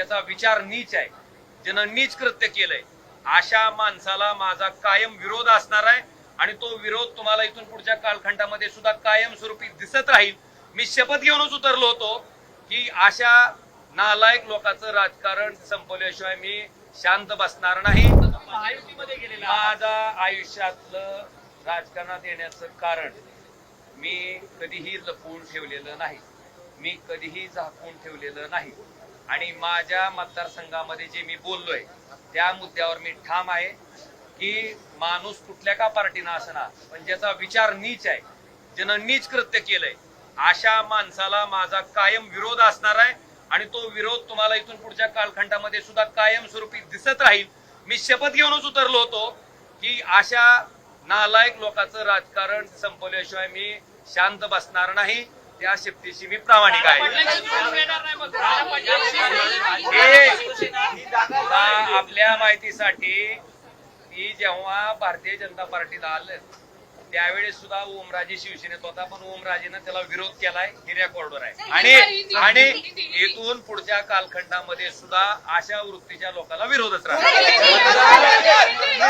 ज्याचा विचार नीच आहे, ज्यानं नीच कृत्य केलंय, अशा माणसाला माझा कायम विरोध असणार आहे आणि तो विरोध तुम्हाला इथून पुढच्या कालखंडामध्ये सुद्धा कायमस्वरूपी दिसत राहील. मी शपथ घेऊनच उतरलो होतो की अशा नालायक लोकांचं राजकारण संपवल्याशिवाय मी शांत बसणार नाही. माझा आयुष्यातलं राजकारणात येण्याचं कारण मी कधीही लपवून ठेवलेलं नाही, मी कधीही झाकून ठेवलेलं नाही आणि माझ्या मतदारसंघामध्ये जे मी बोललोय त्या मुद्द्यावर मी ठाम आहे की माणूस कुठल्या का पार्टीनं असणार, पण ज्याचा विचार नीच आहे, ज्यानं नीच कृत्य केलंय, अशा माणसाला माझा कायम विरोध असणार आहे आणि तो विरोध तुम्हाला इथून पुढच्या कालखंडामध्ये सुद्धा कायमस्वरूपी दिसत राहील. मी शपथ घेऊनच उतरलो होतो की अशा नालायक लोकांचं राजकारण संपवल्याशिवाय मी शांत बसणार नाही. त्या शक्तीशी मी प्रामाणिक आहे. आपल्या माहितीसाठी ती जेव्हा भारतीय जनता पार्टीत आलं त्यावेळेस सुद्धा ओमराजे शिवसेनेत होता, पण ओमराजेनं त्याला विरोध केलाय, हे रेकॉर्डवर आहे. आणि इथून पुढच्या कालखंडामध्ये सुद्धा अशा वृत्तीच्या लोकांना विरोधच राहणार.